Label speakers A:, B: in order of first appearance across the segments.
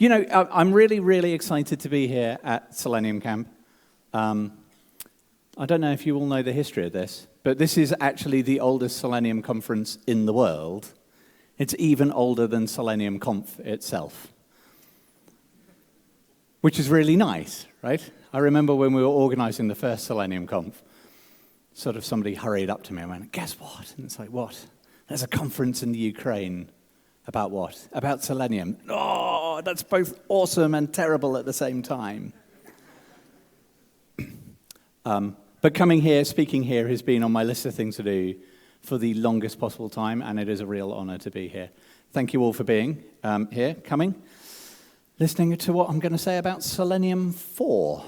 A: You know, I'm really, really excited to be here at Selenium Camp. I don't know if you all know the history of this, but this is actually the oldest Selenium conference in the world. It's even older than Selenium Conf itself, which is really nice, right? I remember when we were organizing the first Selenium Conf, sort of somebody hurried up to me and went, "Guess what?" And it's like, "What?" "There's a conference in the Ukraine." "About what?" "About Selenium." Oh, that's both awesome and terrible at the same time. But coming here, speaking here, has been on my list of things to do for the longest possible time, and it is a real honor to be here. Thank you all for being here, coming, listening to what I'm going to say about Selenium 4.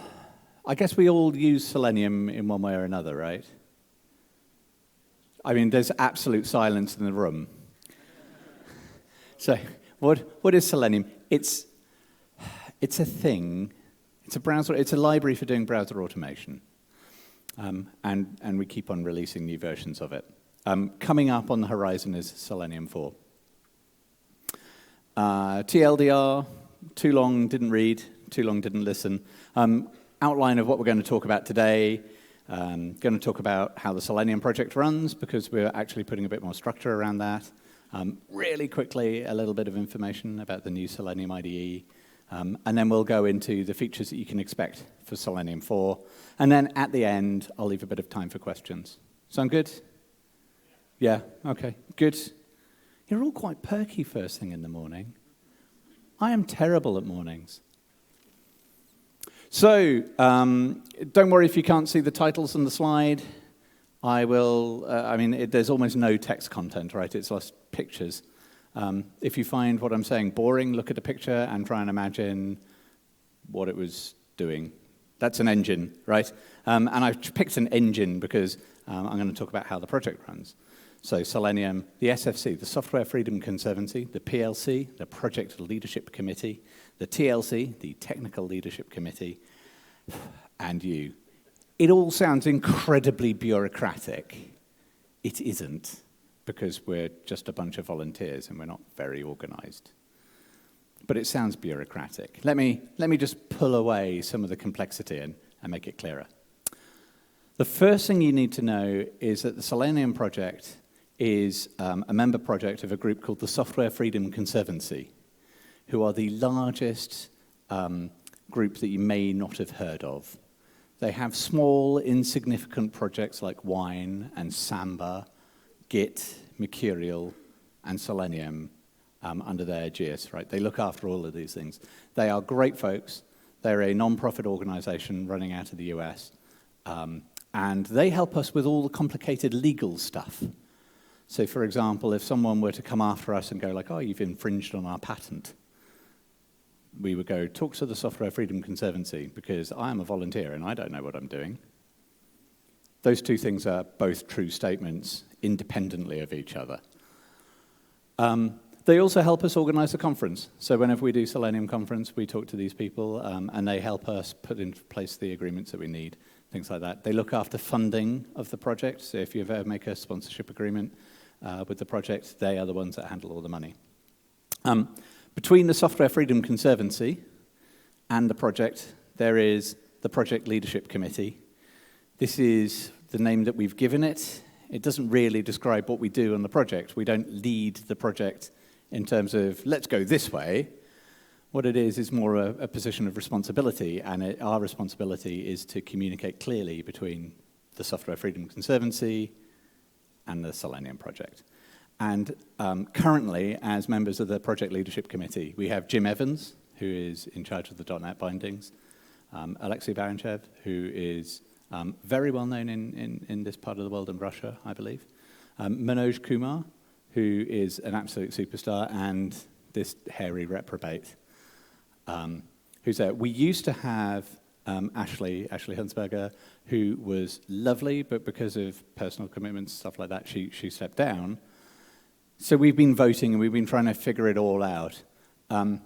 A: I guess we all use Selenium in one way or another, right? I mean, there's absolute silence in the room. So, what is Selenium? It's a thing. It's a browser. It's a library for doing browser automation, and we keep on releasing new versions of it. Coming up on the horizon is Selenium 4. TLDR, too long didn't read, too long didn't listen. Outline of what we're going to talk about today. Going to talk about how the Selenium project runs, because we're actually putting a bit more structure around that. Really quickly, a little bit of information about the new Selenium IDE. And then we'll go into the features that you can expect for Selenium 4. And then at the end, I'll leave a bit of time for questions. Sound good? Yeah? Okay, good. You're all quite perky first thing in the morning. I am terrible at mornings. So, don't worry if you can't see the titles on the slide. I will, there's almost no text content, right? It's just pictures. If you find what I'm saying boring, look at a picture and try and imagine what it was doing. That's an engine, right? And I've picked an engine because I'm going to talk about how the project runs. So Selenium, the SFC, the Software Freedom Conservancy, the PLC, the Project Leadership Committee, the TLC, the Technical Leadership Committee, and you. It all sounds incredibly bureaucratic. It isn't, because we're just a bunch of volunteers and we're not very organized. But it sounds bureaucratic. Let me just pull away some of the complexity and make it clearer. The first thing you need to know is that the Selenium project is a member project of a group called the Software Freedom Conservancy, who are the largest group that you may not have heard of. They have small, insignificant projects like Wine and Samba, Git, Mercurial, and Selenium under their aegis, right? They look after all of these things. They are great folks. They're a non-profit organization running out of the US. And they help us with all the complicated legal stuff. So, for example, if someone were to come after us and go like, "Oh, you've infringed on our patent," we would go, "Talk to the Software Freedom Conservancy, because I am a volunteer and I don't know what I'm doing." Those two things are both true statements independently of each other. They also help us organize the conference. So whenever we do Selenium conference, we talk to these people, and they help us put in place the agreements that we need, things like that. They look after funding of the project. So if you ever make a sponsorship agreement with the project, they are the ones that handle all the money. Between the Software Freedom Conservancy and the project, there is the Project Leadership Committee. This is the name that we've given it. It doesn't really describe what we do on the project. We don't lead the project in terms of, let's go this way. What it is more a position of responsibility, and our responsibility is to communicate clearly between the Software Freedom Conservancy and the Selenium project. And currently, as members of the Project Leadership Committee, we have Jim Evans, who is in charge of the .NET bindings, Alexei Baranchev, who is very well known in this part of the world, in Russia, I believe, Manoj Kumar, who is an absolute superstar, and this hairy reprobate, who's there. We used to have Ashley Hunsberger, who was lovely, but because of personal commitments, stuff like that, she stepped down. So we've been voting and we've been trying to figure it all out. And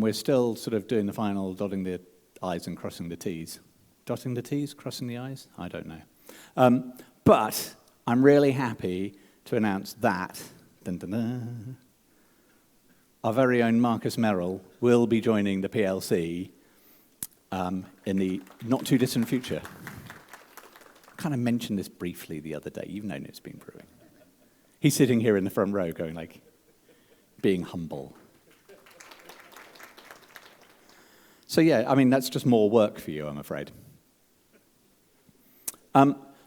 A: we're still sort of doing the final dotting the I's and crossing the T's. Dotting the T's, crossing the I's? I don't know. But I'm really happy to announce that our very own Marcus Merrill will be joining the PLC in the not-too-distant future. I kind of mentioned this briefly the other day. You've known it's been brewing. He's sitting here in the front row going like, being humble. So yeah, I mean, that's just more work for you, I'm afraid.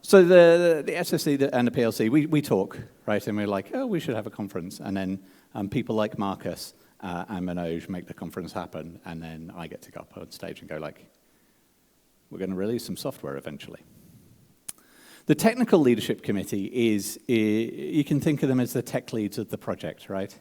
A: So the SSC and the PLC, we talk, right? And we're like, oh, we should have a conference. And then people like Marcus and Manoj make the conference happen. And then I get to go up on stage and go like, we're going to release some software eventually. The technical leadership committee is, you can think of them as the tech leads of the project, right?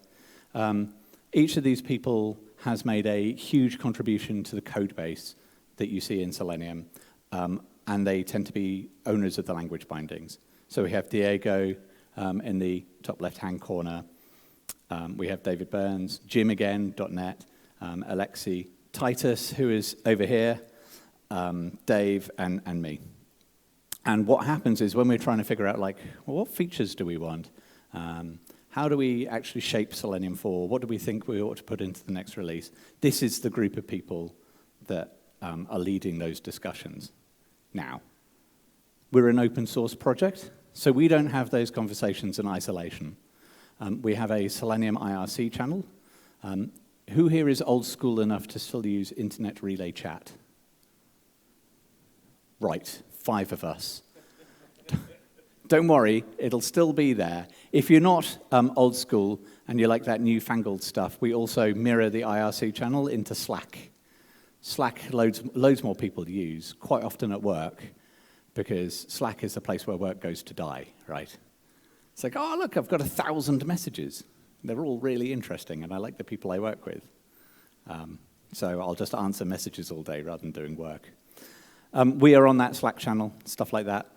A: Each of these people has made a huge contribution to the code base that you see in Selenium, and they tend to be owners of the language bindings. So we have Diego in the top left-hand corner. We have David Burns, Jim again, .NET, Alexi, Titus, who is over here, Dave, and me. And what happens is when we're trying to figure out, like, well, what features do we want? How do we actually shape Selenium 4? What do we think we ought to put into the next release? This is the group of people that are leading those discussions. Now, we're an open source project, so we don't have those conversations in isolation. We have a Selenium IRC channel. Who here is old school enough to still use Internet Relay Chat? Right. 5 of us. Don't worry, it'll still be there. If you're not old school and you like that newfangled stuff, we also mirror the IRC channel into Slack. Slack, loads more people use, quite often at work, because Slack is the place where work goes to die, right? It's like, oh, look, I've got 1,000 messages. They're all really interesting, and I like the people I work with. So I'll just answer messages all day rather than doing work. We are on that Slack channel, stuff like that.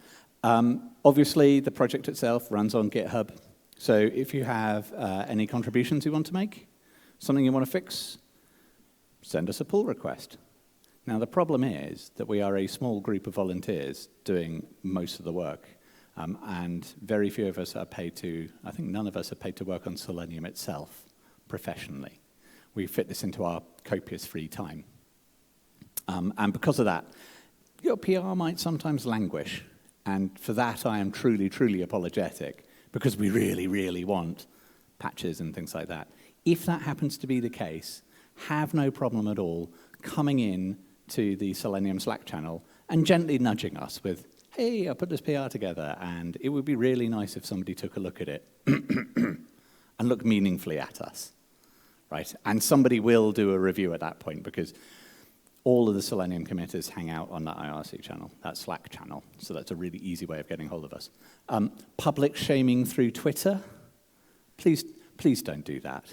A: Obviously, the project itself runs on GitHub. So if you have any contributions you want to make, something you want to fix, send us a pull request. Now, the problem is that we are a small group of volunteers doing most of the work, and very few of us are paid to, I think none of us are paid to work on Selenium itself professionally. We fit this into our copious free time. And because of that, your PR might sometimes languish, and for that I am truly, truly apologetic, because we really, really want patches and things like that. If that happens to be the case, have no problem at all coming in to the Selenium Slack channel and gently nudging us with, hey, I put this PR together, and it would be really nice if somebody took a look at it and looked meaningfully at us, right? And somebody will do a review at that point, because all of the Selenium committers hang out on that IRC channel, that Slack channel. So that's a really easy way of getting hold of us. Public shaming through Twitter, please don't do that.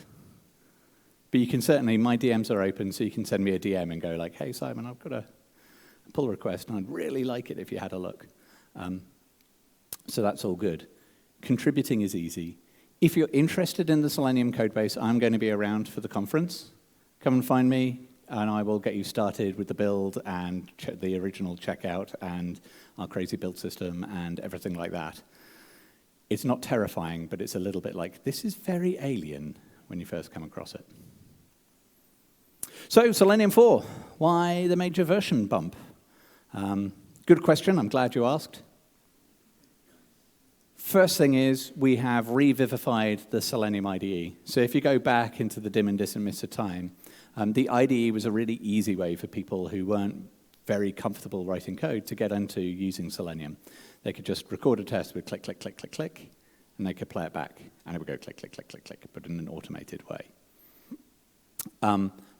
A: But you can certainly, my DMs are open, so you can send me a DM and go like, hey, Simon, I've got a pull request, and I'd really like it if you had a look. So that's all good. Contributing is easy. If you're interested in the Selenium codebase, I'm going to be around for the conference. Come and find me, and I will get you started with the build and the original checkout and our crazy build system and everything like that. It's not terrifying, but it's a little bit like, this is very alien when you first come across it. So, Selenium 4, why the major version bump? Good question, I'm glad you asked. First thing is, we have revivified the Selenium IDE. So if you go back into the dim and distant mists of time, the IDE was a really easy way for people who weren't very comfortable writing code to get into using Selenium. They could just record a test with click, click, click, click, click, and they could play it back, and it would go click, click, click, click, click, but in an automated way.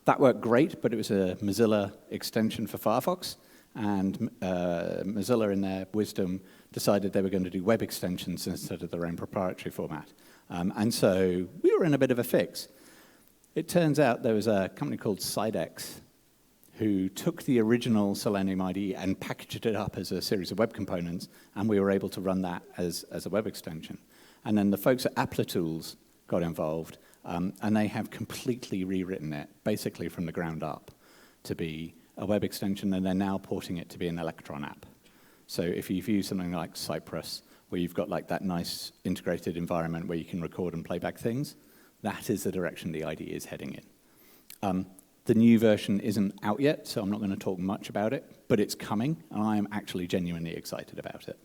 A: That worked great, but it was a Mozilla extension for Firefox, and Mozilla, in their wisdom, decided they were going to do web extensions instead of their own proprietary format. And so we were in a bit of a fix. It turns out there was a company called Sidex who took the original Selenium IDE and packaged it up as a series of web components, and we were able to run that as a web extension. And then the folks at Applitools got involved, and they have completely rewritten it, basically from the ground up, to be a web extension, and they're now porting it to be an Electron app. So if you've used something like Cypress, where you've got like that nice integrated environment where you can record and play back things, That is the direction the IDE is heading in. The new version isn't out yet, so I'm not going to talk much about it, but it's coming, and I am actually genuinely excited about it.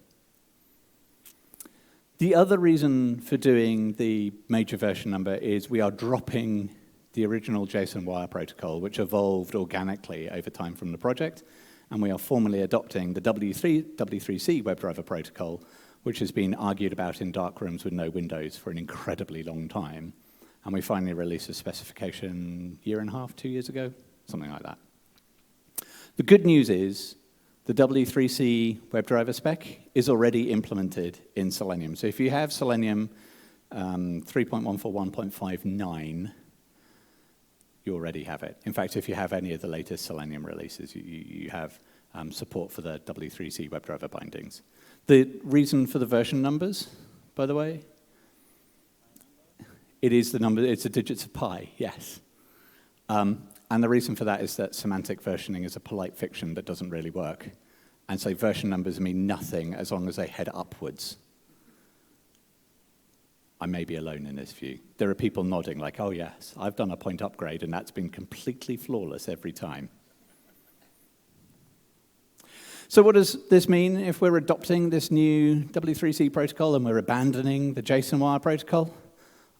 A: The other reason for doing the major version number is we are dropping the original JSON wire protocol, which evolved organically over time from the project, and we are formally adopting the W3C WebDriver protocol, which has been argued about in dark rooms with no windows for an incredibly long time. And we finally released a specification a year and a half, 2 years ago, something like that. The good news is the W3C WebDriver spec is already implemented in Selenium. So if you have Selenium 3.141.59, you already have it. In fact, if you have any of the latest Selenium releases, you have support for the W3C WebDriver bindings. The reason for the version numbers, by the way, it is the number, it's the digits of pi, yes. And the reason for that is that semantic versioning is a polite fiction that doesn't really work. And so version numbers mean nothing as long as they head upwards. I may be alone in this view. There are people nodding like, oh yes, I've done a point upgrade and that's been completely flawless every time. So what does this mean if we're adopting this new W3C protocol and we're abandoning the JSON wire protocol?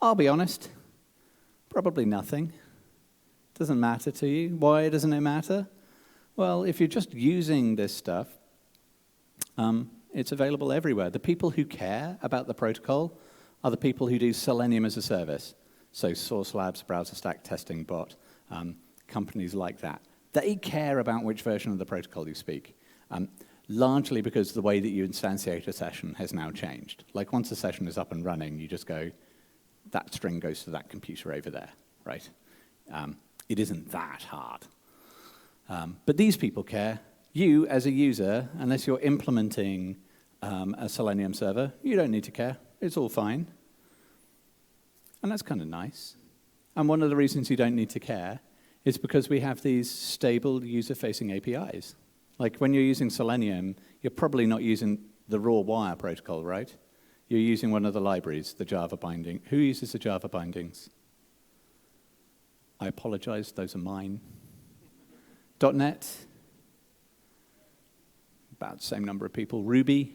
A: I'll be honest, probably nothing. Doesn't matter to you. Why doesn't it matter? Well, if you're just using this stuff, it's available everywhere. The people who care about the protocol are the people who do Selenium as a service. So Source Labs, Browser Stack, Testing Bot, companies like that. They care about which version of the protocol you speak, largely because the way that you instantiate a session has now changed. Like once a session is up and running, you just go, that string goes to that computer over there, right? It isn't that hard. But these people care. You, as a user, unless you're implementing a Selenium server, you don't need to care. It's all fine. And that's kind of nice. And one of the reasons you don't need to care is because we have these stable user-facing APIs. Like when you're using Selenium, you're probably not using the raw wire protocol, right? You're using one of the libraries, the Java binding. Who uses the Java bindings? I apologize, those are mine. .NET, about the same number of people. Ruby,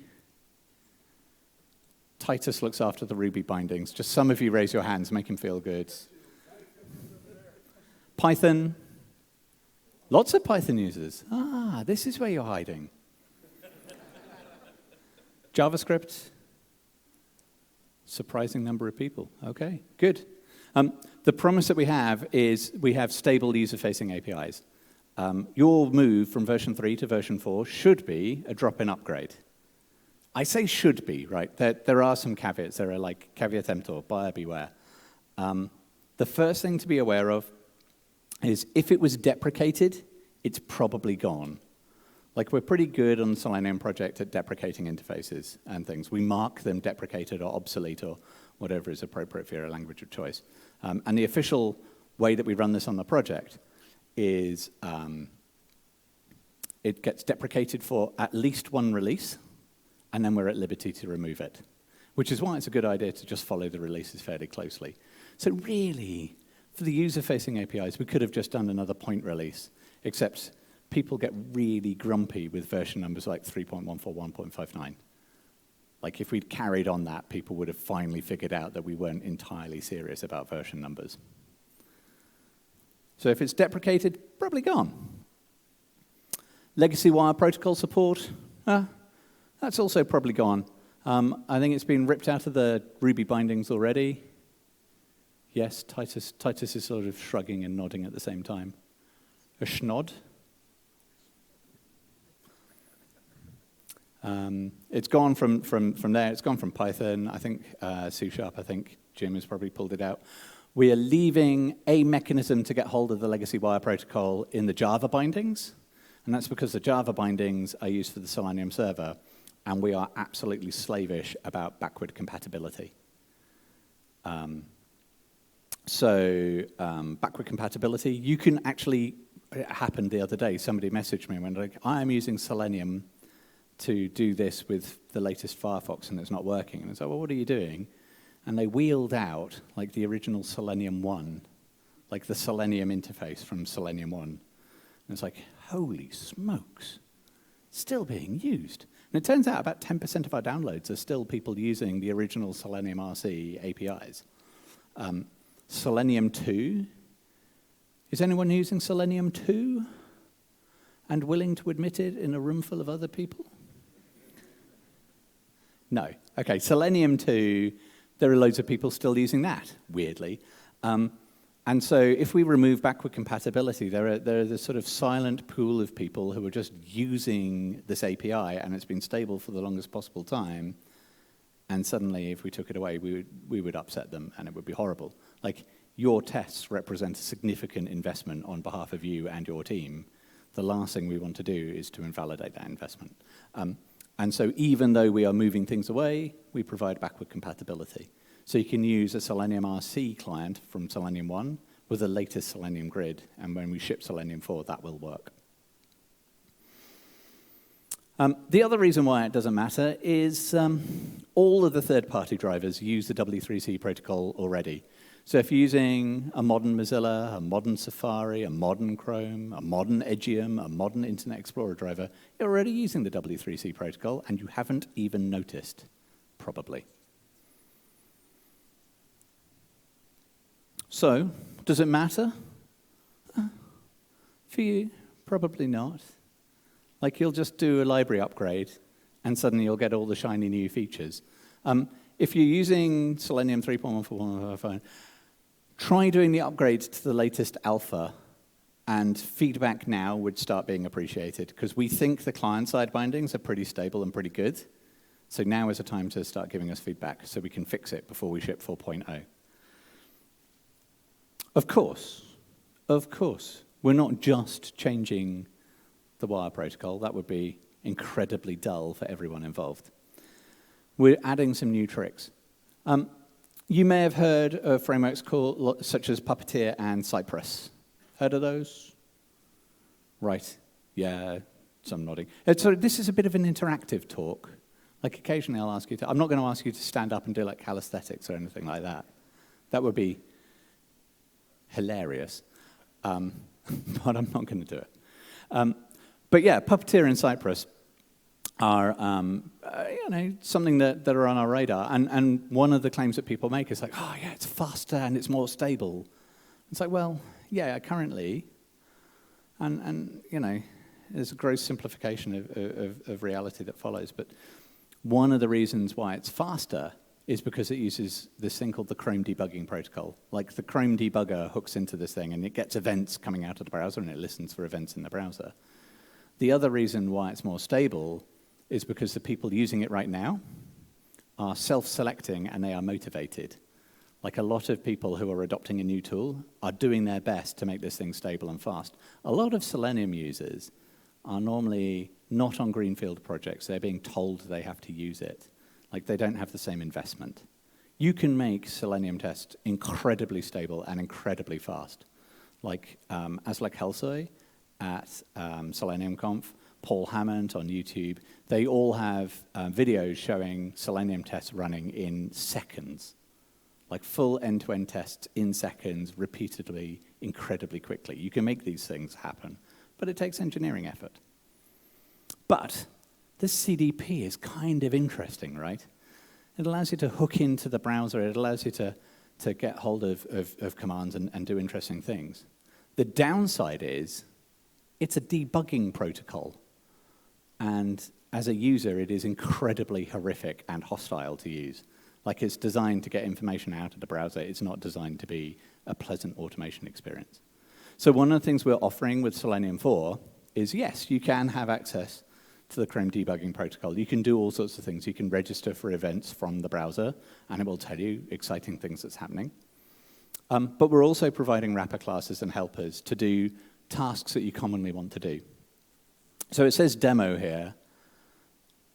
A: Titus looks after the Ruby bindings. Just some of you raise your hands, make him feel good. Python, lots of Python users. Ah, this is where you're hiding. JavaScript, surprising number of people. Okay, good. The promise that we have is we have stable user-facing APIs. Your move from version 3 to version 4 should be a drop-in upgrade. I say should be, right? There are some caveats. There are like caveat emptor, buyer beware. The first thing to be aware of is if it was deprecated, it's probably gone. Like we're pretty good on the Selenium project at deprecating interfaces and things. We mark them deprecated or obsolete or whatever is appropriate for your language of choice. And the official way that we run this on the project is it gets deprecated for at least one release, and then we're at liberty to remove it, which is why it's a good idea to just follow the releases fairly closely. So really, for the user-facing APIs, we could have just done another point release, except people get really grumpy with version numbers like 3.141.59. Like if we'd carried on that, people would have finally figured out that we weren't entirely serious about version numbers. So if it's deprecated, probably gone. Legacy wire protocol support, that's also probably gone. I think it's been ripped out of the Ruby bindings already. Yes, Titus is sort of shrugging and nodding at the same time. A schnod. It's gone from there. It's gone from Python. I think C#. I think Jim has probably pulled it out. We are leaving a mechanism to get hold of the legacy wire protocol in the Java bindings, and that's because the Java bindings are used for the Selenium server, and we are absolutely slavish about backward compatibility. Backward compatibility, you can actually, it happened the other day, somebody messaged me and went like, I am using Selenium to do this with the latest Firefox and it's not working. And I said, well, what are you doing? and they wheeled out like the original Selenium 1, like the Selenium interface from Selenium 1. And it's like, holy smokes, still being used. And it turns out about 10% of our downloads are still people using the original Selenium RC APIs. Selenium 2, is anyone using Selenium 2 and willing to admit it in a room full of other people? No. Okay, Selenium 2, there are loads of people still using that, weirdly. And so if we remove backward compatibility, there are this sort of silent pool of people who are just using this API, and it's been stable for the longest possible time, and suddenly if we took it away, we would upset them, and it would be horrible. Like, your tests represent a significant investment on behalf of you and your team. The last thing we want to do is to invalidate that investment. And so even though we are moving things away, we provide backward compatibility. So you can use a Selenium RC client from Selenium 1 with the latest Selenium grid, and when we ship Selenium 4, that will work. The other reason why it doesn't matter is all of the third-party drivers use the W3C protocol already. So if you're using a modern Mozilla, a modern Safari, a modern Chrome, a modern Edgeum, a modern Internet Explorer driver, you're already using the W3C protocol, and you haven't even noticed, probably. So, does it matter? For you, probably not. Like, you'll just do a library upgrade, and suddenly you'll get all the shiny new features. If you're using Selenium 3.14155, try doing the upgrade to the latest alpha, and feedback now would start being appreciated, because we think the client-side bindings are pretty stable and pretty good. So now is a time to start giving us feedback so we can fix it before we ship 4.0. Of course, we're not just changing the wire protocol. That would be incredibly dull for everyone involved. We're adding some new tricks. You may have heard of frameworks such as Puppeteer and Cypress. Heard of those? Right, yeah, some nodding. So this is a bit of an interactive talk. Like, occasionally I'll ask you to, I'm not going to ask you to stand up and do like calisthenics or anything like that. That would be hilarious, but I'm not going to do it. But yeah, Puppeteer and Cypress are something that are on our radar. And one of the claims that people make is like, oh yeah, it's faster and it's more stable. It's like, well, yeah, currently, and there's a gross simplification of reality that follows. But one of the reasons why it's faster is because it uses this thing called the Chrome debugging protocol. Like, the Chrome debugger hooks into this thing, and it gets events coming out of the browser, and it listens for events in the browser. The other reason why it's more stable is because the people using it right now are self-selecting, and they are motivated. Like, a lot of people who are adopting a new tool are doing their best to make this thing stable and fast. A lot of Selenium users are normally not on greenfield projects. They're being told they have to use it. Like, they don't have the same investment. You can make Selenium tests incredibly stable and incredibly fast. Like, Aslak Helsoy at Selenium Conf, Paul Hammond on YouTube, they all have videos showing Selenium tests running in seconds. Like, full end-to-end tests in seconds, repeatedly, incredibly quickly. You can make these things happen, but it takes engineering effort. But this CDP is kind of interesting, right? It allows you to hook into the browser. It allows you to get hold of commands and do interesting things. The downside is it's a debugging protocol. And as a user, it is incredibly horrific and hostile to use. Like, it's designed to get information out of the browser. It's not designed to be a pleasant automation experience. So one of the things we're offering with Selenium 4 is, yes, you can have access to the Chrome debugging protocol. You can do all sorts of things. You can register for events from the browser, and it will tell you exciting things that's happening. But we're also providing wrapper classes and helpers to do tasks that you commonly want to do. So it says demo here.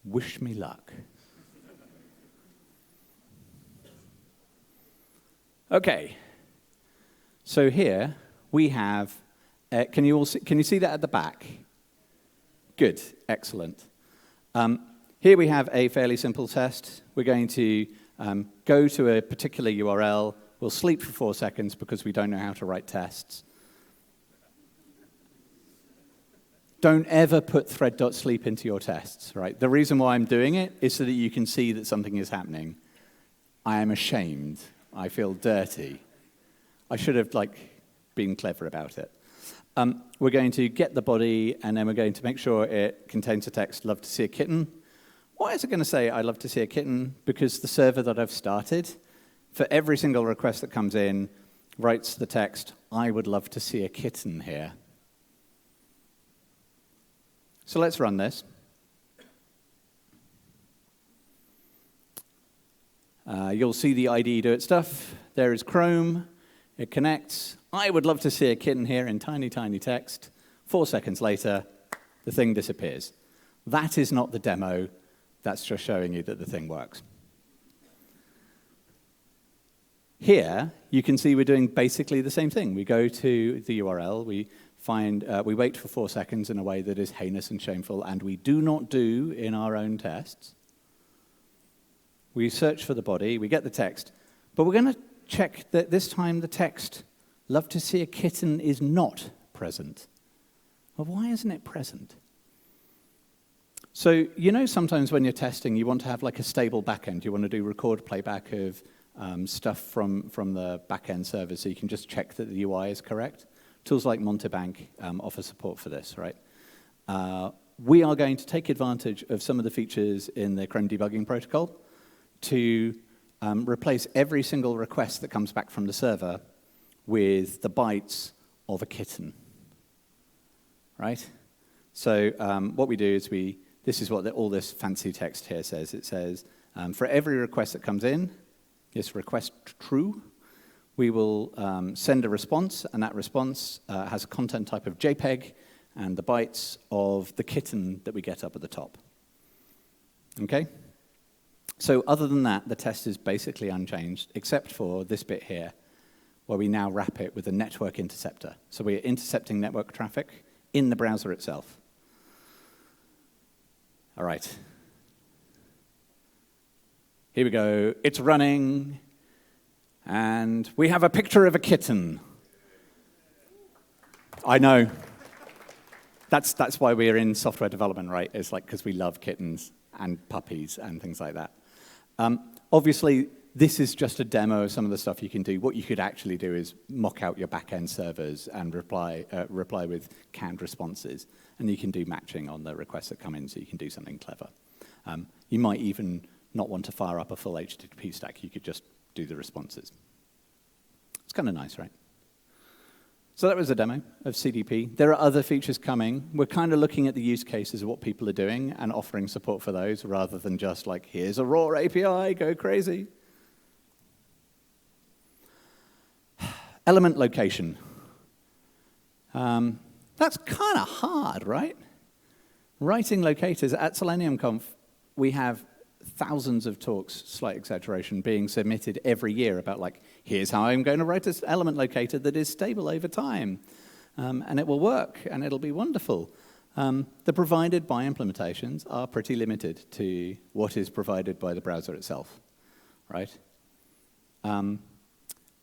A: Wish me luck. Okay. So here we have, can you see that at the back? Good, excellent. Here we have a fairly simple test. We're going to go to a particular URL, we'll sleep for 4 seconds because we don't know how to write tests. Don't ever put thread.sleep into your tests, right? The reason why I'm doing it is so that you can see that something is happening. I am ashamed. I feel dirty. I should have, been clever about it. We're going to get the body, and then we're going to make sure it contains the text, love to see a kitten. Why is it going to say, I love to see a kitten? Because the server that I've started, for every single request that comes in, writes the text, I would love to see a kitten here. So let's run this. You'll see the IDE do its stuff. There is Chrome. It connects. I would love to see a kitten here in tiny, tiny text. 4 seconds later, the thing disappears. That is not the demo. That's just showing you that the thing works. Here, you can see we're doing basically the same thing. We go to the URL. We wait for 4 seconds in a way that is heinous and shameful, and we do not do in our own tests. We search for the body. We get the text. But we're going to check that this time the text, love to see a kitten, is not present. Well, why isn't it present? So, sometimes when you're testing, you want to have a stable backend. You want to do record playback of stuff from the backend server so you can just check that the UI is correct. Tools like Montebank offer support for this, right? We are going to take advantage of some of the features in the Chrome debugging protocol to replace every single request that comes back from the server with the bytes of a kitten, right? So what we do is this is what all this fancy text here says. It says, for every request that comes in, this request true, we will send a response, and that response has a content type of JPEG and the bytes of the kitten that we get up at the top. Okay? So other than that, the test is basically unchanged, except for this bit here, where we now wrap it with a network interceptor. So we're intercepting network traffic in the browser itself. All right. Here we go. It's running. And we have a picture of a kitten. I know. That's why we're in software development, right? It's because we love kittens and puppies and things like that. Obviously, this is just a demo of some of the stuff you can do. What you could actually do is mock out your back-end servers and reply with canned responses. And you can do matching on the requests that come in, so you can do something clever. You might even not want to fire up a full HTTP stack. You could just do the responses. It's kind of nice, right? So that was a demo of CDP. There are other features coming. We're kind of looking at the use cases of what people are doing and offering support for those rather than just here's a raw API, go crazy. Element location. That's kind of hard, right? Writing locators. At Selenium Conf, we have thousands of talks, slight exaggeration, being submitted every year about here's how I'm going to write this element locator that is stable over time. And it will work, and it'll be wonderful. The provided by implementations are pretty limited to what is provided by the browser itself, right? And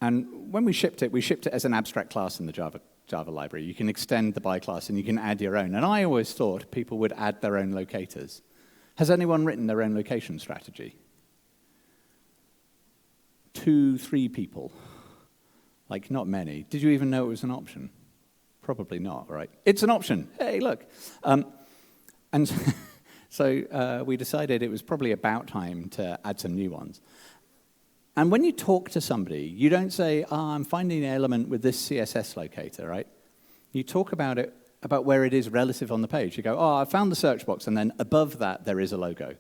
A: when we shipped it as an abstract class in the Java library. You can extend the by class, and you can add your own. And I always thought people would add their own locators. Has anyone written their own location strategy? 2, 3 people. Not many. Did you even know it was an option? Probably not, right? It's an option. Hey, look. And so we decided it was probably about time to add some new ones. And when you talk to somebody, you don't say, I'm finding an element with this CSS locator, right? You talk about it, about where it is relative on the page. You go, I found the search box, and then above that, there is a logo.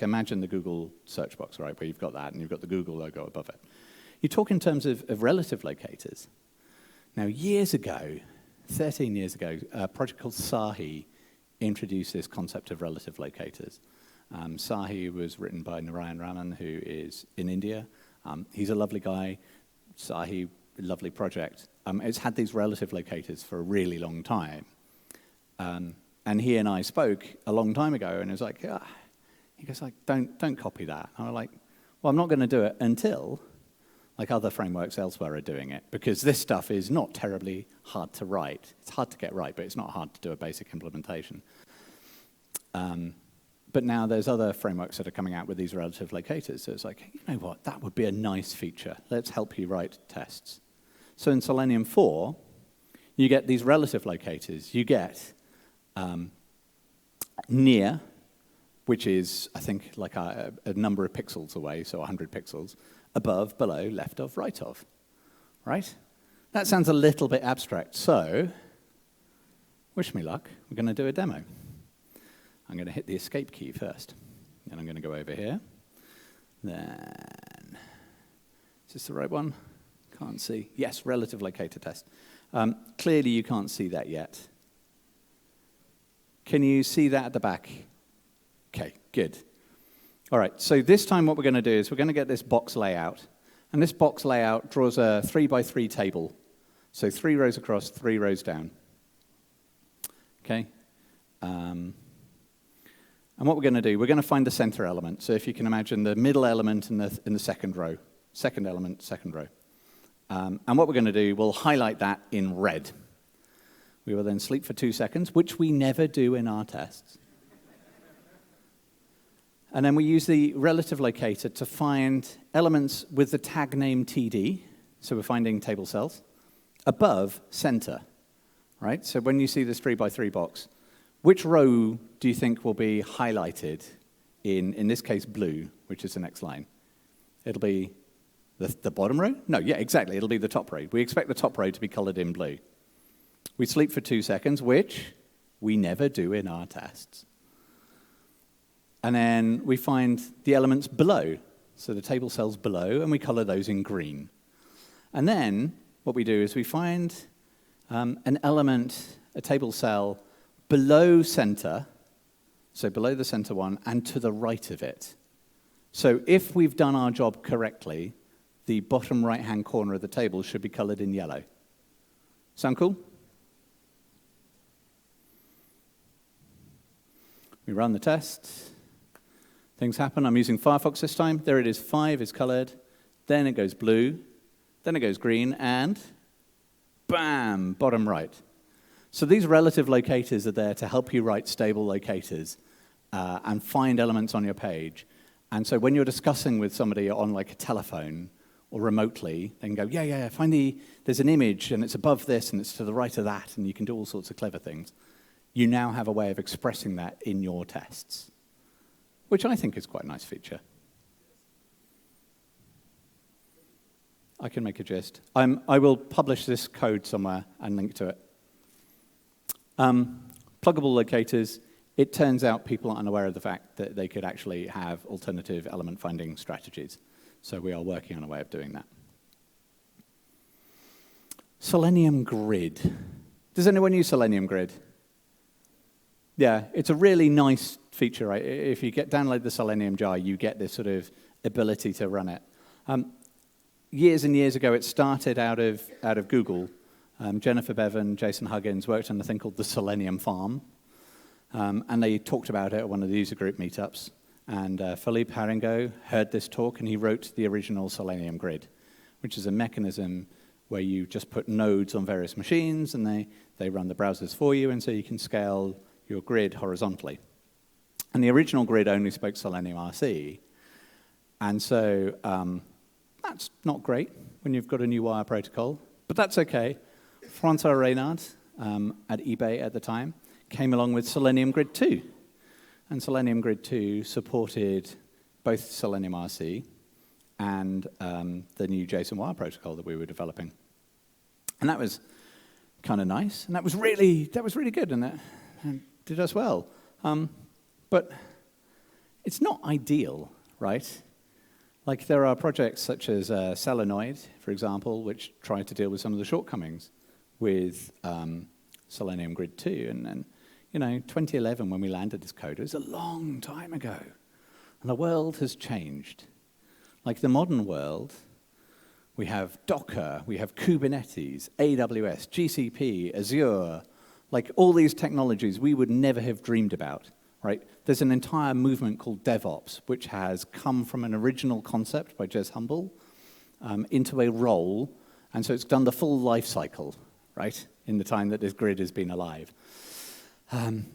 A: Imagine the Google search box, right, where you've got that, and you've got the Google logo above it. You talk in terms of relative locators. Now, years ago, 13 years ago, a project called Sahi introduced this concept of relative locators. Sahi was written by Narayan Raman, who is in India. He's a lovely guy. Sahi, lovely project. It's had these relative locators for a really long time. And he and I spoke a long time ago, and it was he goes don't copy that. And I'm Well, I'm not going to do it until like other frameworks elsewhere are doing it, because this stuff is not terribly hard to write. It's hard to get right, but it's not hard to do a basic implementation. But now there's other frameworks that are coming out with these relative locators. So it's like, you know what, that would be a nice feature. Let's help you write tests. So in Selenium 4, you get these relative locators. You get near, which is, I think, like a number of pixels away, so 100 pixels, above, below, left of, right of, right? That sounds a little bit abstract. So wish me luck. We're going to do a demo. I'm going to hit the escape key first. Then I'm going to go over here. Then, is this the right one? Can't see. Yes, relative locator test. Clearly, you can't see that yet. Can you see that at the back? OK, good. All right, so this time what we're going to do is we're going to get this box layout. And this box layout draws a 3x3 table. So 3 rows across, 3 rows down. OK? And what we're going to do, we're going to find the center element. So if you can imagine the middle element in the second row. Second element, second row. And what we're going to do, we'll highlight that in red. We will then sleep for 2 seconds, which we never do in our tests. And then we use the relative locator to find elements with the tag name TD, so we're finding table cells, above center, right? So when you see this 3x3 box, which row do you think will be highlighted in this case, blue, which is the next line? It'll be the bottom row? No, yeah, exactly. It'll be the top row. We expect the top row to be colored in blue. We sleep for 2 seconds, which we never do in our tests. And then we find the elements below, so the table cells below, and we color those in green. And then what we do is we find an element, a table cell, below center, so below the center one, and to the right of it. So if we've done our job correctly, the bottom right-hand corner of the table should be colored in yellow. Sound cool? We run the test. Things happen. I'm using Firefox this time. There it is. 5 is colored. Then it goes blue. Then it goes green. And bam, bottom right. So these relative locators are there to help you write stable locators and find elements on your page. And so when you're discussing with somebody on like a telephone or remotely, they can go, yeah, there's an image, and it's above this, and it's to the right of that, and you can do all sorts of clever things. You now have a way of expressing that in your tests, which I think is quite a nice feature. I can make a gist. I will publish this code somewhere and link to it. Pluggable locators, it turns out people aren't aware of the fact that they could actually have alternative element finding strategies. So we are working on a way of doing that. Selenium Grid. Does anyone use Selenium Grid? Yeah, it's a really nice feature, right? If you download the Selenium jar, you get this sort of ability to run it. Years and years ago, it started out of Google. Jennifer Bevan, Jason Huggins worked on a thing called the Selenium Farm, and they talked about it at one of the user group meetups. And Philippe Haringo heard this talk, and he wrote the original Selenium Grid, which is a mechanism where you just put nodes on various machines, and they run the browsers for you, and so you can scale your grid horizontally. And the original grid only spoke Selenium RC, and so that's not great when you've got a new wire protocol, but that's okay. Francois Reynard at eBay at the time came along with Selenium Grid 2. And Selenium Grid 2 supported both Selenium RC and the new JSON wire protocol that we were developing. And that was kind of nice, and that was really good, and that did us well. But it's not ideal, right? Like there are projects such as Selenoid, for example, which try to deal with some of the shortcomings with Selenium Grid 2. And 2011, when we landed this code, it was a long time ago. And the world has changed. Like the modern world, we have Docker, we have Kubernetes, AWS, GCP, Azure, like all these technologies we would never have dreamed about right? There's an entire movement called DevOps, which has come from an original concept by Jez Humble into a role, and so it's done the full life cycle, right, in the time that this grid has been alive.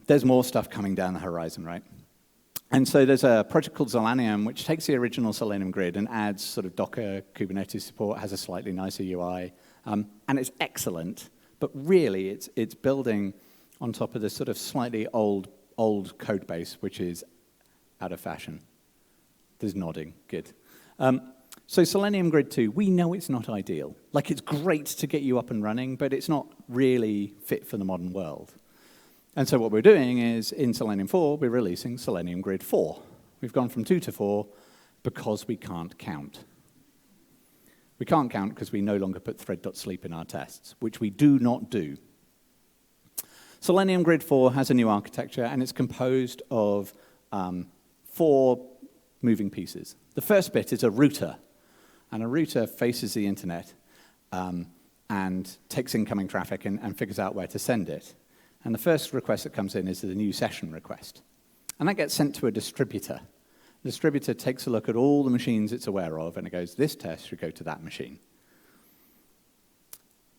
A: There's more stuff coming down the horizon, right? And so there's a project called Selenium, which takes the original Selenium grid and adds sort of Docker, Kubernetes support, has a slightly nicer UI, and it's excellent, but really it's building on top of this sort of slightly old code base, which is out of fashion. There's nodding, good. So Selenium Grid 2, we know it's not ideal. Like, it's great to get you up and running, but it's not really fit for the modern world. And so what we're doing is, in Selenium 4, we're releasing Selenium Grid 4. We've gone from 2 to 4 because we can't count. We can't count because we no longer put thread.sleep in our tests, which we do not do. Selenium Grid 4 has a new architecture, and it's composed of 4 moving pieces. The first bit is a router, and a router faces the internet and takes incoming traffic and figures out where to send it. And the first request that comes in is the new session request. And that gets sent to a distributor. The distributor takes a look at all the machines it's aware of, and it goes, this test should go to that machine.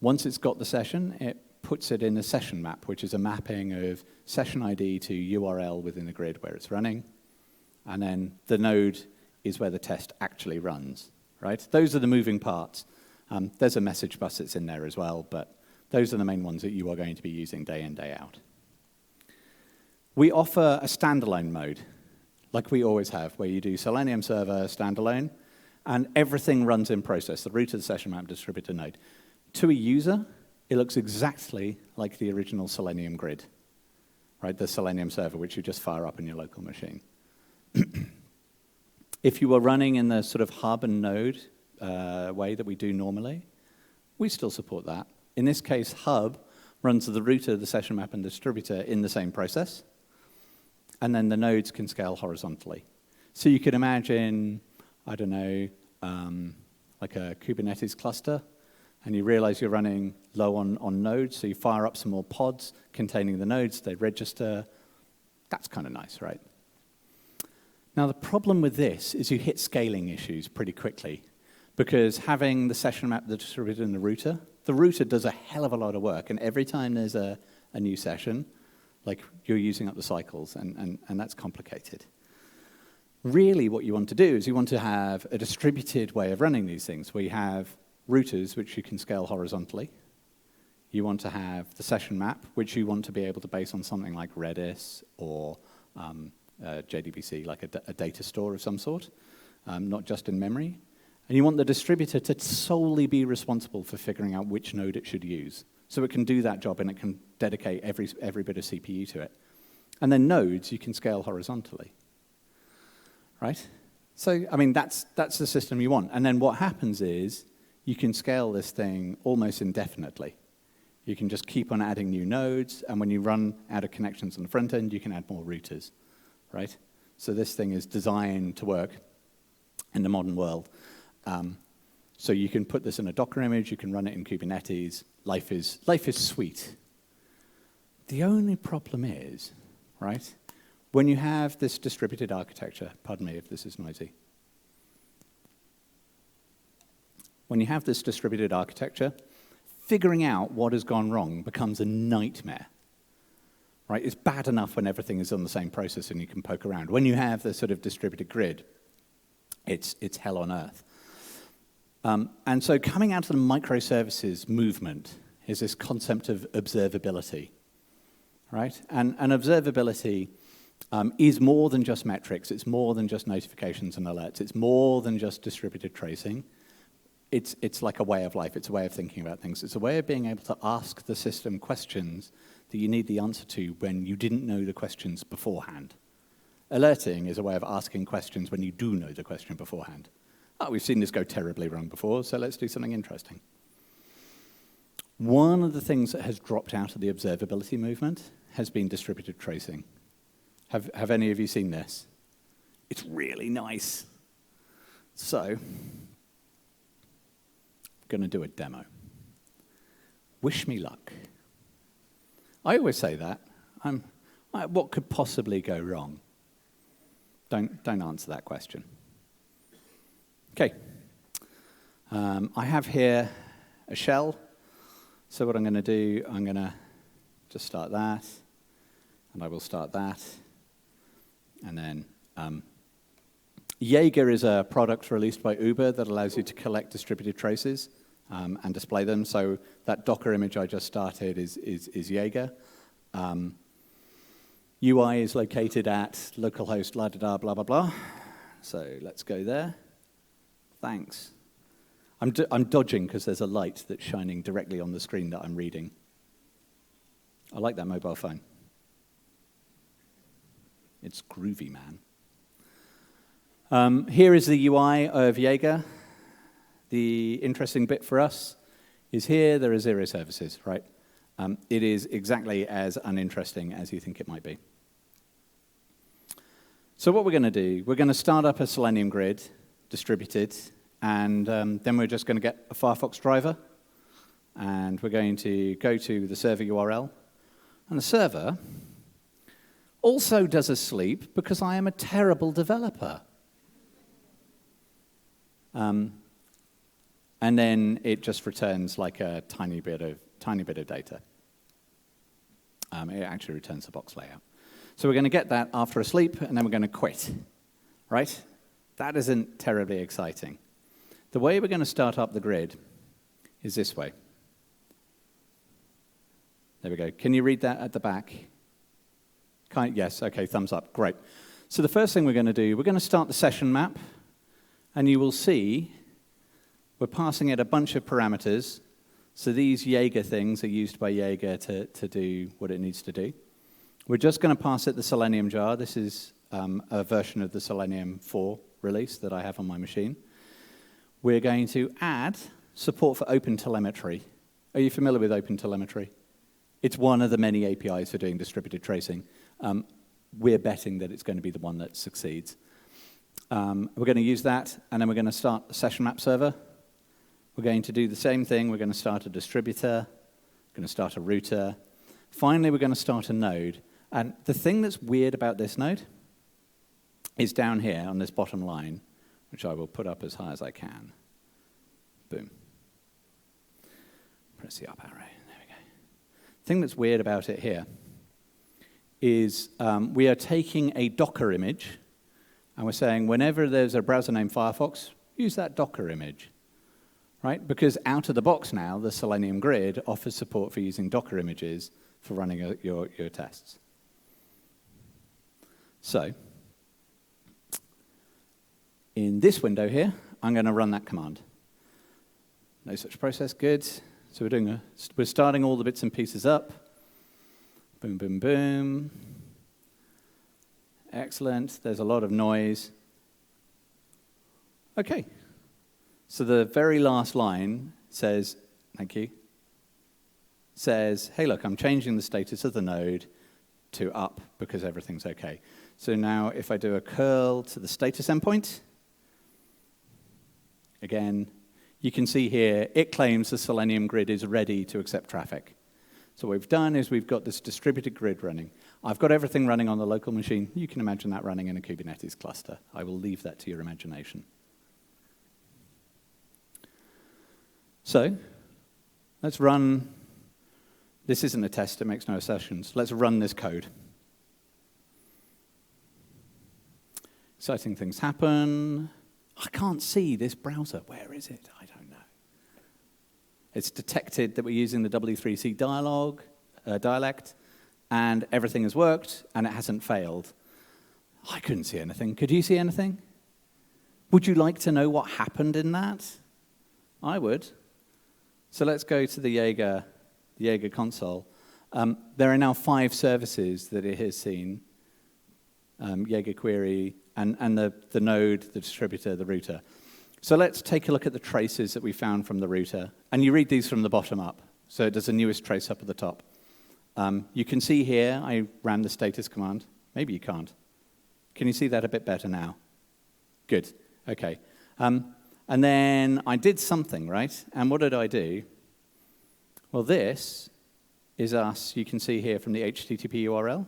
A: Once it's got the session, it puts it in a session map, which is a mapping of session ID to URL within the grid where it's running. And then the node is where the test actually runs, right? Those are the moving parts. There's a message bus that's in there as well, but those are the main ones that you are going to be using day in, day out. We offer a standalone mode, like we always have, where you do Selenium server standalone, and everything runs in process, the root of the session map distributor node. To a user, it looks exactly like the original Selenium grid, right? The Selenium server, which you just fire up in your local machine. If you were running in the sort of hub and node way that we do normally, we still support that. In this case, hub runs the router, the session map, and distributor in the same process, and then the nodes can scale horizontally. So you could imagine, I don't know, like a Kubernetes cluster, and you realize you're running low on nodes, so you fire up some more pods containing the nodes, they register. That's kind of nice, right? Now, the problem with this is you hit scaling issues pretty quickly, because having the session map, the distributor, and the router does a hell of a lot of work, and every time there's a new session, like, you're using up the cycles, and that's complicated. Really, what you want to do is you want to have a distributed way of running these things, where you have routers which you can scale horizontally. You want to have the session map, which you want to be able to base on something like Redis or JDBC, like a data store of some sort, not just in memory. And you want the distributor to solely be responsible for figuring out which node it should use. So it can do that job, and it can dedicate every bit of CPU to it. And then nodes, you can scale horizontally, right? So, I mean, that's the system you want. And then what happens is you can scale this thing almost indefinitely. You can just keep on adding new nodes, and when you run out of connections on the front end, you can add more routers, right? So this thing is designed to work in the modern world. So you can put this in a Docker image, you can run it in Kubernetes. Life is sweet. The only problem is, right, when you have this distributed architecture, pardon me if this is noisy. When you have this distributed architecture, figuring out what has gone wrong becomes a nightmare, right? It's bad enough when everything is on the same process and you can poke around. When you have this sort of distributed grid, it's hell on earth. And so coming out of the microservices movement is this concept of observability, right? And observability is more than just metrics. It's more than just notifications and alerts. It's more than just distributed tracing. It's like a way of life. It's a way of thinking about things. It's a way of being able to ask the system questions that you need the answer to when you didn't know the questions beforehand. Alerting is a way of asking questions when you do know the question beforehand. Oh, we've seen this go terribly wrong before, so let's do something interesting. One of the things that has dropped out of the observability movement has been distributed tracing. Have any of you seen this? It's really nice. So, I'm going to do a demo. Wish me luck. I always say that. What could possibly go wrong? Don't answer that question. Okay. I have here a shell. So what I'm going to do, I'm going to just start that, and I will start that. And then Jaeger is a product released by Uber that allows you to collect distributed traces and display them. So that Docker image I just started is Jaeger. UI is located at localhost la-da-da, blah, blah, blah. So let's go there. Thanks. I'm dodging because there's a light that's shining directly on the screen that I'm reading. I like that mobile phone. It's groovy, man. Here is the UI of Jaeger. The interesting bit for us is here there are 0 services, right? It is exactly as uninteresting as you think it might be. So what we're going to do, we're going to start up a Selenium grid, distributed, and then we're just going to get a Firefox driver, and we're going to go to the server URL. And the server also does a sleep because I am a terrible developer. And then it just returns like a tiny bit of data. It actually returns the box layout. So we're going to get that after a sleep, and then we're going to quit, right? That isn't terribly exciting. The way we're going to start up the grid is this way. There we go. Can you read that at the back? Yes, okay, thumbs up, great. So the first thing we're going to do, we're going to start the session map, and you will see we're passing it a bunch of parameters. So these Jaeger things are used by Jaeger to do what it needs to do. We're just going to pass it the Selenium jar. This is a version of the Selenium 4 release that I have on my machine. We're going to add support for OpenTelemetry. Are you familiar with OpenTelemetry? It's one of the many APIs for doing distributed tracing. We're betting that it's going to be the one that succeeds. We're going to use that, and then we're going to start the session map server. We're going to do the same thing. We're going to start a distributor. We're going to start a router. Finally, we're going to start a node. And the thing that's weird about this node is down here on this bottom line, which I will put up as high as I can. Boom. Press the up arrow. There we go. The thing that's weird about it here is we are taking a Docker image, and we're saying whenever there's a browser named Firefox, use that Docker image. Right? Because out of the box now, the Selenium grid offers support for using Docker images for running your tests. So, in this window here, I'm going to run that command. No such process, good. So we're starting all the bits and pieces up. Boom, boom, boom. Excellent. There's a lot of noise. Okay. So the very last line says, thank you, says, hey, look, I'm changing the status of the node to up because everything's okay. So now if I do a curl to the status endpoint, again, you can see here, it claims the Selenium grid is ready to accept traffic. So what we've done is we've got this distributed grid running. I've got everything running on the local machine. You can imagine that running in a Kubernetes cluster. I will leave that to your imagination. So let's run. This isn't a test. It makes no assertions. Let's run this code. Exciting things happen. I can't see this browser. Where is it? I don't know. It's detected that we're using the W3C dialect, and everything has worked, and it hasn't failed. I couldn't see anything. Could you see anything? Would you like to know what happened in that? I would. So let's go to the Jaeger console. There are now 5 services that it has seen. Jaeger query, and the node, the distributor, the router. So let's take a look at the traces that we found from the router. And you read these from the bottom up. So it does the newest trace up at the top. You can see here, I ran the status command. Maybe you can't. Can you see that a bit better now? Good. Okay. And then I did something, right? And what did I do? Well, this is us, you can see here from the HTTP URL.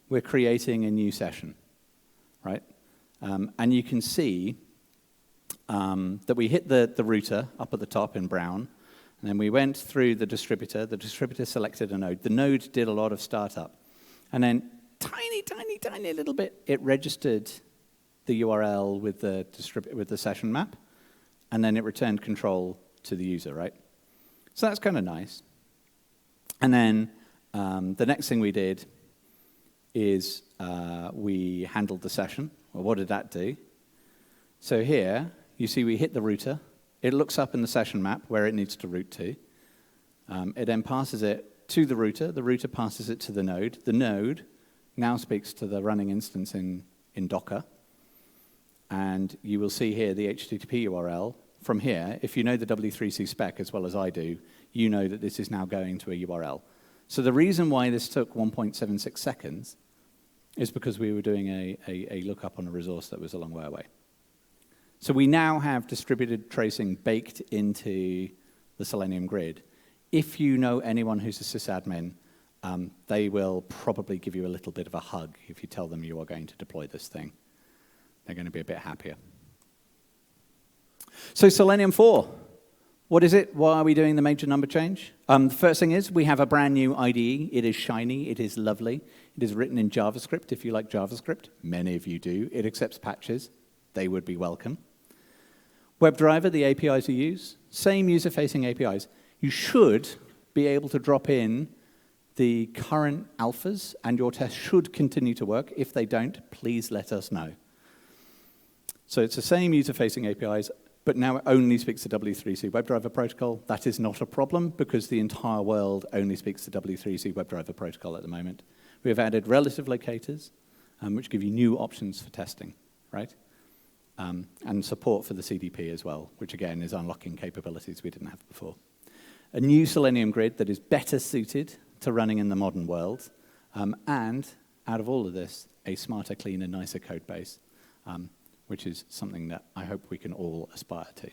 A: we're creating a new session, right? And you can see that we hit the router up at the top in brown, and then we went through the distributor selected a node. The node did a lot of startup. And then tiny little bit, it registered the URL with the session map, and then it returned control to the user, right? So that's kind of nice. And then the next thing we did is we handled the session. Well, what did that do? So here, you see we hit the router. It looks up in the session map where it needs to route to. It then passes it to the router. The router passes it to the node. The node now speaks to the running instance in Docker. And you will see here the HTTP URL. From here, if you know the W3C spec as well as I do, you know that this is now going to a URL. So the reason why this took 1.76 seconds is because we were doing a lookup on a resource that was a long way away. So we now have distributed tracing baked into the Selenium grid. If you know anyone who's a sysadmin, they will probably give you a little bit of a hug if you tell them you are going to deploy this thing. They're going to be a bit happier. So Selenium 4, what is it? Why are we doing the major number change? The first thing is we have a brand new IDE. It is shiny. It is lovely. It is written in JavaScript, if you like JavaScript. Many of you do. It accepts patches. They would be welcome. WebDriver, the APIs you use, same user-facing APIs. You should be able to drop in the current alphas, and your test should continue to work. If they don't, please let us know. So it's the same user-facing APIs, but now it only speaks to W3C WebDriver protocol. That is not a problem, because the entire world only speaks to W3C WebDriver protocol at the moment. We have added relative locators, which give you new options for testing, right? And support for the CDP as well, which again is unlocking capabilities we didn't have before. A new Selenium grid that is better suited to running in the modern world, and out of all of this, a smarter, cleaner, nicer code base, which is something that I hope we can all aspire to.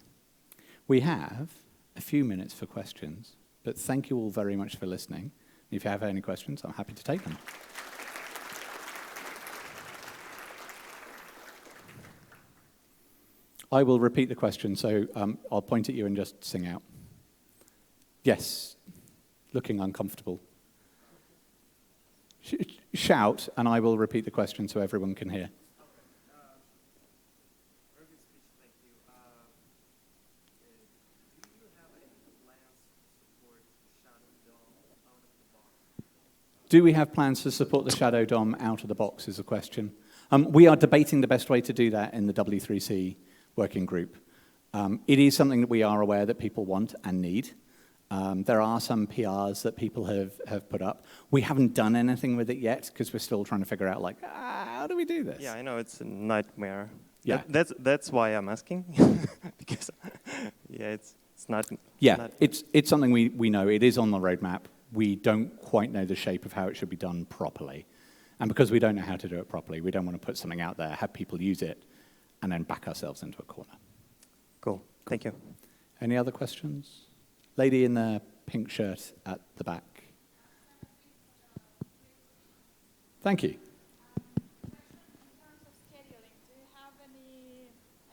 A: We have a few minutes for questions, but thank you all very much for listening. If you have any questions, I'm happy to take them. I will repeat the question, so I'll point at you and just sing out. Yes, looking uncomfortable. Shout, and I will repeat the question so everyone can hear. Do we have plans to support the Shadow DOM out of the box is the question. We are debating the best way to do that in the W3C working group. It is something that we are aware that people want and need. There are some PRs that people have put up. We haven't done anything with it yet because we're still trying to figure out, like, how do we do this?
B: Yeah, I know, it's a nightmare.
A: Yeah.
B: That's why I'm asking. Because, yeah, it's not...
A: Yeah, it's something we know. It is on the roadmap. We don't quite know the shape of how it should be done properly. And because we don't know how to do it properly, we don't want to put something out there, have people use it, and then back ourselves into a corner.
B: Cool. Thank you.
A: Any other questions? Lady in the pink shirt at the back. Thank you.
C: In terms of scheduling, do you have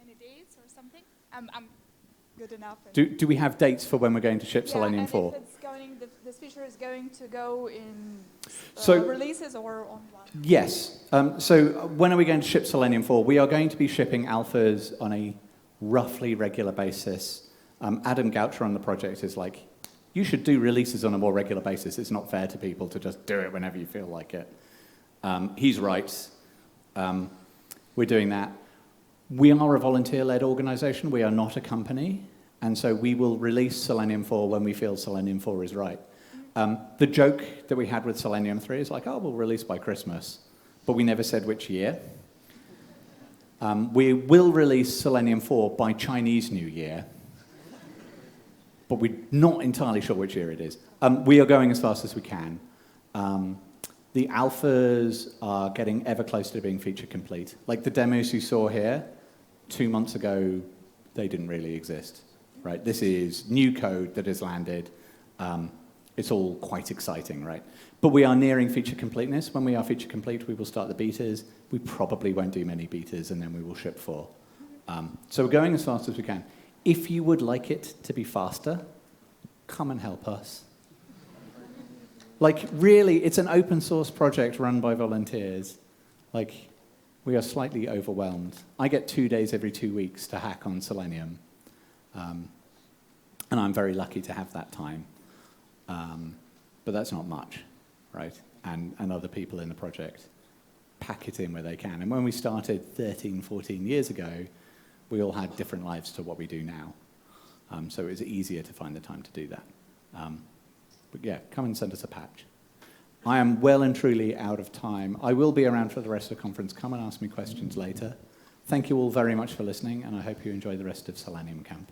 C: any dates or something? I'm good enough.
A: Do we have dates for when we're going to ship Selenium 4?
C: If it's going, this feature is going to go in
A: So,
C: releases or on one?
A: Yes. So when are we going to ship Selenium 4? We are going to be shipping alphas on a roughly regular basis. Adam Goucher on the project is like, you should do releases on a more regular basis. It's not fair to people to just do it whenever you feel like it. He's right. We're doing that. We are a volunteer-led organization. We are not a company. And so we will release Selenium 4 when we feel Selenium 4 is right. The joke that we had with Selenium 3 is like, oh, we'll release by Christmas. But we never said which year. We will release Selenium 4 by Chinese New Year. But we're not entirely sure which year it is. We are going as fast as we can. The alphas are getting ever closer to being feature complete. Like the demos you saw here, 2 months ago, they didn't really exist. Right? This is new code that has landed. it's all quite exciting, right? But we are nearing feature completeness. When we are feature complete, we will start the betas. We probably won't do many betas, and then we will ship 4. So we're going as fast as we can. If you would like it to be faster, come and help us. Like, really, it's an open source project run by volunteers. Like, we are slightly overwhelmed. I get 2 days every 2 weeks to hack on Selenium. And I'm very lucky to have that time. But that's not much, right? And other people in the project pack it in where they can. And when we started 13, 14 years ago, we all had different lives to what we do now. So it was easier to find the time to do that. But yeah, come and send us a patch. I am well and truly out of time. I will be around for the rest of the conference. Come and ask me questions later. Thank you all very much for listening, and I hope you enjoy the rest of Selenium Camp.